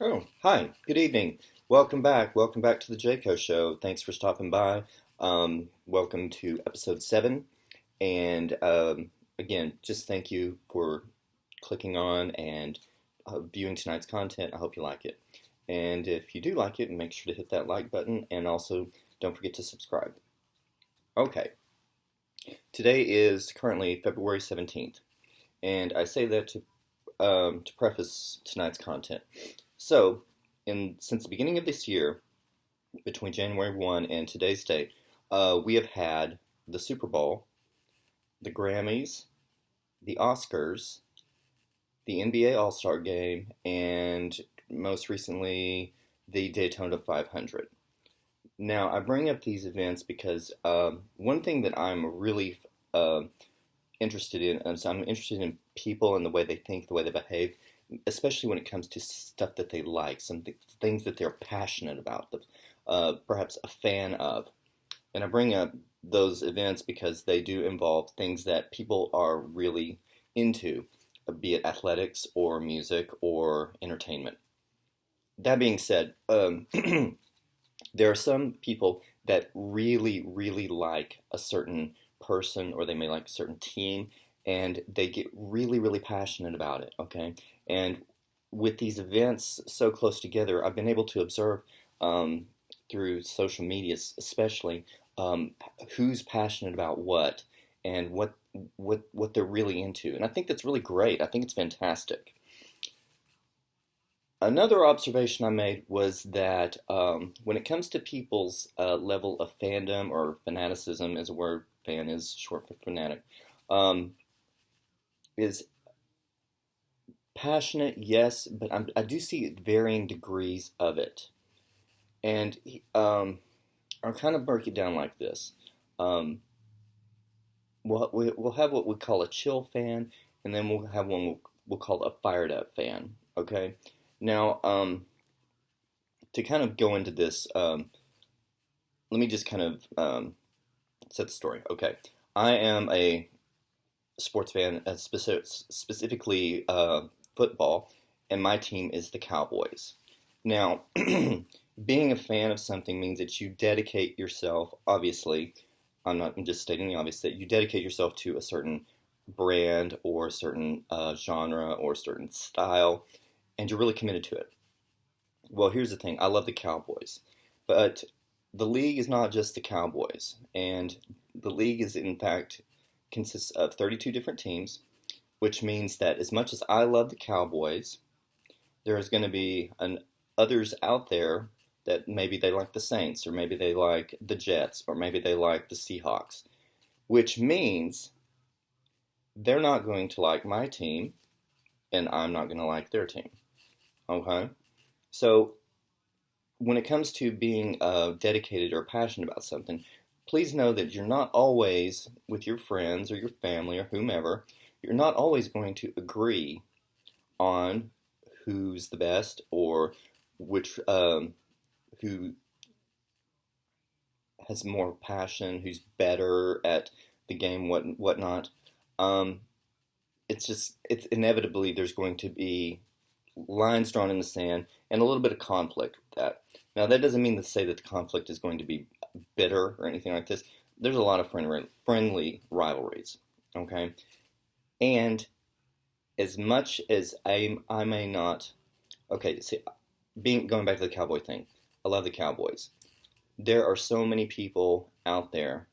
Oh, hi. Good evening. Welcome back. Welcome back to the Jayco Show. Thanks for stopping by. Welcome to episode 7. And again, just thank you for clicking on and viewing tonight's content. I hope you like it. And if you do like it, make sure to hit that like button and also don't forget to subscribe. Okay, today is currently February 17th, and I say that to preface tonight's content. So, since the beginning of this year, between January 1 and today's date, we have had the Super Bowl, the Grammys, the Oscars, the NBA All-Star Game, and most recently, the Daytona 500. Now, I bring up these events because one thing that I'm really uh, interested in is I'm interested in people and the way they think, the way they behave, especially when it comes to stuff that they like, things that they're passionate about, perhaps a fan of. And I bring up those events because they do involve things that people are really into, be it athletics or music or entertainment. That being said, there are some people that really, really like a certain person or they may like a certain team and they get really, really passionate about it, okay? And with these events so close together, I've been able to observe um, through social media, especially, um, who's passionate about what and what they're really into. And I think that's really great. I think it's fantastic. Another observation I made was that when it comes to people's level of fandom or fanaticism, as a word, fan is short for fanatic, um, is passionate, yes, but I do see varying degrees of it. And I'll kind of break it down like this. Um, we'll have what we call a chill fan, and then we'll have one we'll call a fired up fan, okay? Now, to kind of go into this, let me just kind of set the story. Okay, I am a sports fan, specifically football, and my team is the Cowboys. Now, being a fan of something means that you dedicate yourself, obviously, I'm just stating the obvious, that you dedicate yourself to a certain brand or a certain genre or a certain style, and you're really committed to it. Well, here's the thing. I love the Cowboys, but the league is not just the Cowboys, and the league is in fact consists of 32 different teams, which means that as much as I love the Cowboys, there is going to be others out there that maybe they like the Saints, or maybe they like the Jets, or maybe they like the Seahawks, which means they're not going to like my team, and I'm not going to like their team. Okay? So when it comes to being dedicated or passionate about something, please know that you're not always, with your friends or your family or whomever, you're not always going to agree on who's the best or which who has more passion, who's better at the game, whatnot. Um, it's inevitably there's going to be lines drawn in the sand and a little bit of conflict with that. Now, that doesn't mean to say that the conflict is going to be bitter or anything like this. There's a lot of friendly rivalries, okay? And as much as I may not, okay, see, going back to the cowboy thing, I love the Cowboys. There are so many people out there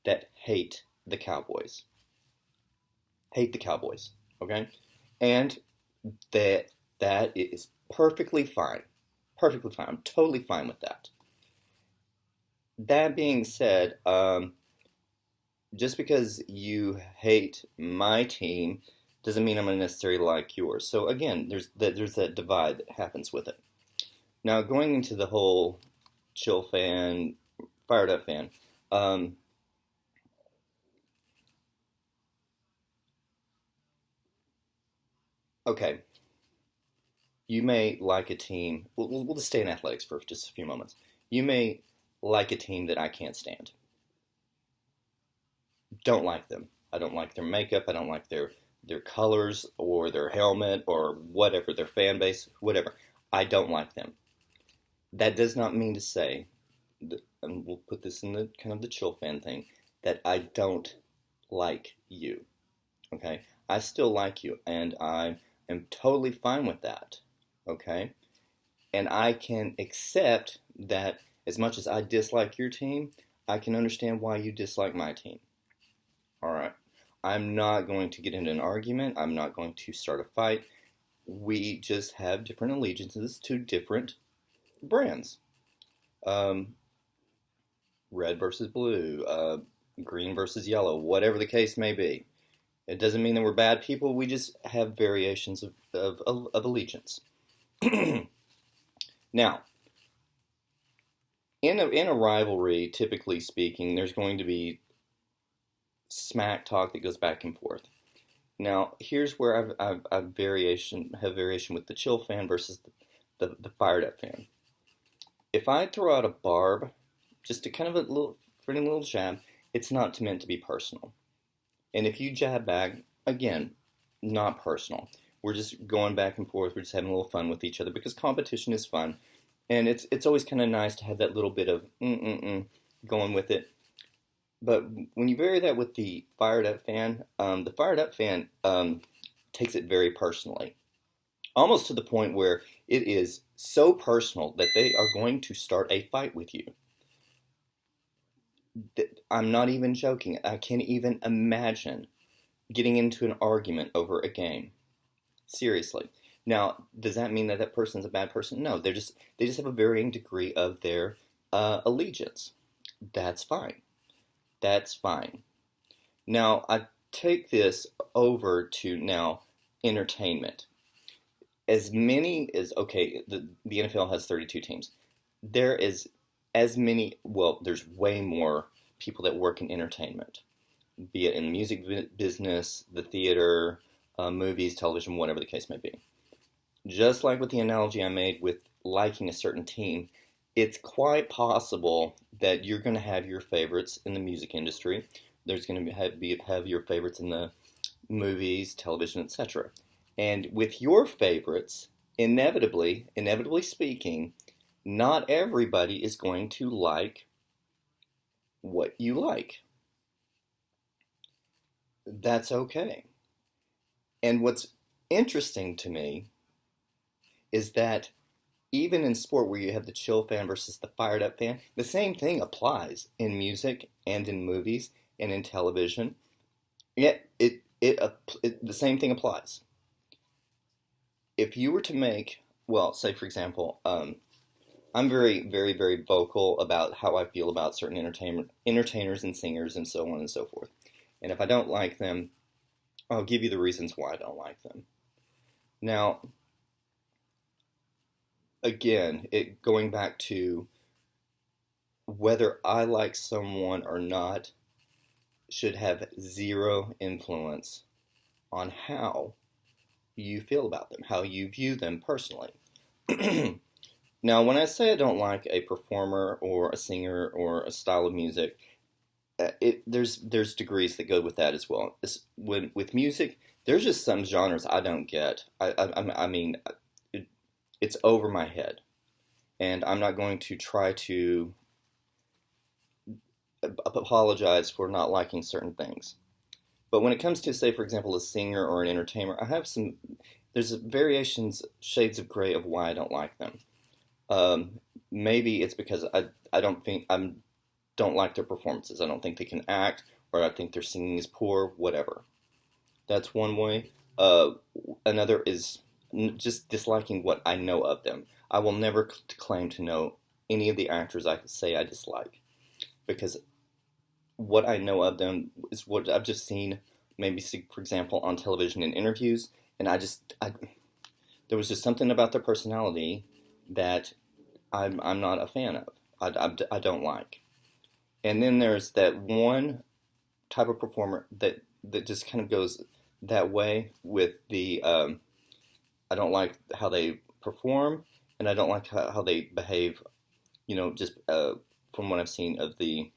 that hate the Cowboys, okay? And that that is perfectly fine. Perfectly fine. I'm totally fine with that. That being said, just because you hate my team doesn't mean I'm going to necessarily like yours. So again, there's that divide that happens with it. Now, going into the whole chill fan, fired up fan, um, okay, you may like a team. We'll just stay in athletics for just a few moments. You may like a team that I can't stand. Don't like them. I don't like their makeup. I don't like their colors or their helmet or whatever, their fan base, whatever. I don't like them. That does not mean to say, and we'll put this in the kind of the chill fan thing, that I don't like you. Okay? I still like you, and I am totally fine with that. Okay? And I can accept that as much as I dislike your team, I can understand why you dislike my team. All right. I'm not going to get into an argument. I'm not going to start a fight. We just have different allegiances to different brands. Um, red versus blue, green versus yellow, whatever the case may be. It doesn't mean that we're bad people. We just have variations of allegiance. Now, in a rivalry, typically speaking, there's going to be smack talk that goes back and forth. Now, here's where I've variation with the chill fan versus the fired up fan. If I throw out a barb, just a kind of a little friendly little jab, it's not meant to be personal. And if you jab back, again, not personal. We're just going back and forth. We're just having a little fun with each other because competition is fun, and it's always kind of nice to have that little bit of going with it. But when you vary that with the fired up fan, takes it very personally, almost to the point where it is so personal that they are going to start a fight with you. I'm not even joking. I can't even imagine getting into an argument over a game. Seriously. Now, does that mean that that person's a bad person? No, they just have a varying degree of their allegiance. That's fine. That's fine. Now, I take this over to now entertainment. As many as, okay, the NFL has 32 teams. There is as many, well, there's way more people that work in entertainment, be it in the music business, the theater, movies, television, whatever the case may be. Just like with the analogy I made with liking a certain team, it's quite possible that you're going to have your favorites in the music industry. There's going to have your favorites in the movies, television, etc. And with your favorites, inevitably speaking, not everybody is going to like what you like. That's okay. And what's interesting to me is that even in sport where you have the chill fan versus the fired up fan, the same thing applies in music and in movies and in television. Yet the same thing applies. If you were to make, well, say for example, I'm very, very, very vocal about how I feel about certain entertainers and singers and so on and so forth. And if I don't like them, I'll give you the reasons why I don't like them. Now, again, going back to whether I like someone or not should have zero influence on how you feel about them, how you view them personally. Now, when I say I don't like a performer or a singer or a style of music, there's degrees that go with that as well. With music, there's just some genres I don't get. I mean, it's over my head, and I'm not going to try to apologize for not liking certain things. But when it comes to, say, for example, a singer or an entertainer, there's variations, shades of gray of why I don't like them. Maybe it's because I don't like their performances. I don't think they can act, or I think their singing is poor, whatever. That's one way. Another is just disliking what I know of them. I will never claim to know any of the actors I say I dislike, because what I know of them is what I've just seen, maybe, for example, on television in interviews, and there was just something about their personality that I'm not a fan of. I don't like. And then there's that one type of performer that just kind of goes that way with the I don't like how they perform, and I don't like how they behave. Just from what I've seen of them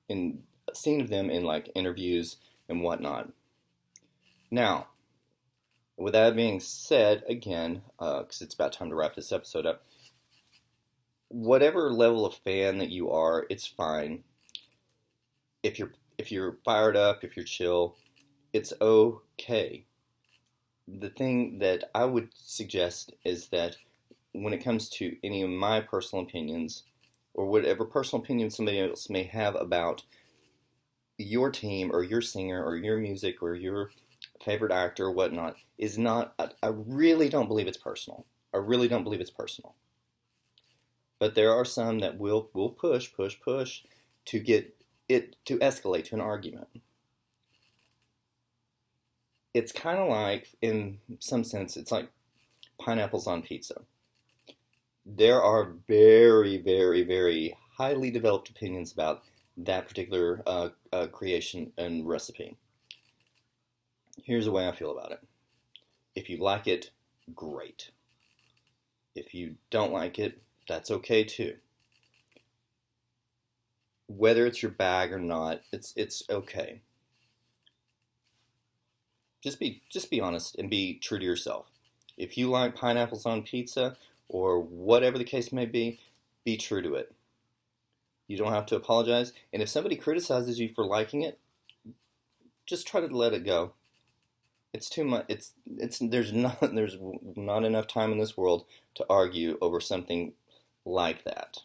in like interviews and whatnot. Now, With that being said, again, because it's about time to wrap this episode up, whatever level of fan that you are, it's fine. If you're fired up, if you're chill, it's okay. The thing that I would suggest is that when it comes to any of my personal opinions, or whatever personal opinion somebody else may have about your team or your singer or your music or your favorite actor or whatnot, is not, I really don't believe it's personal. I really don't believe it's personal. But there are some that will push to get it to escalate to an argument. It's kind of like, in some sense, it's like pineapples on pizza. There are very highly developed opinions about that particular creation and recipe. Here's the way I feel about it. If you like it, great. If you don't like it, that's okay too. Whether it's your bag or not, it's okay. Just be honest and be true to yourself. If you like pineapples on pizza or whatever the case may be true to it. You don't have to apologize. And if somebody criticizes you for liking it, just try to let it go. It's too much. It's there's not enough time in this world to argue over something like that.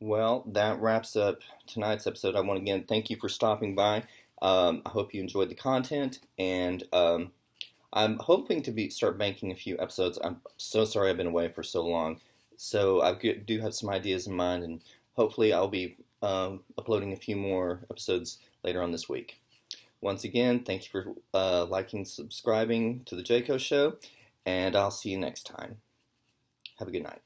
Well, that wraps up tonight's episode. I want to again thank you for stopping by. I hope you enjoyed the content, and I'm hoping to start banking a few episodes. I'm so sorry I've been away for so long. So I do have some ideas in mind, and hopefully I'll be uploading a few more episodes later on this week. Once again, thank you for liking, subscribing to the Jayco Show, and I'll see you next time. Have a good night.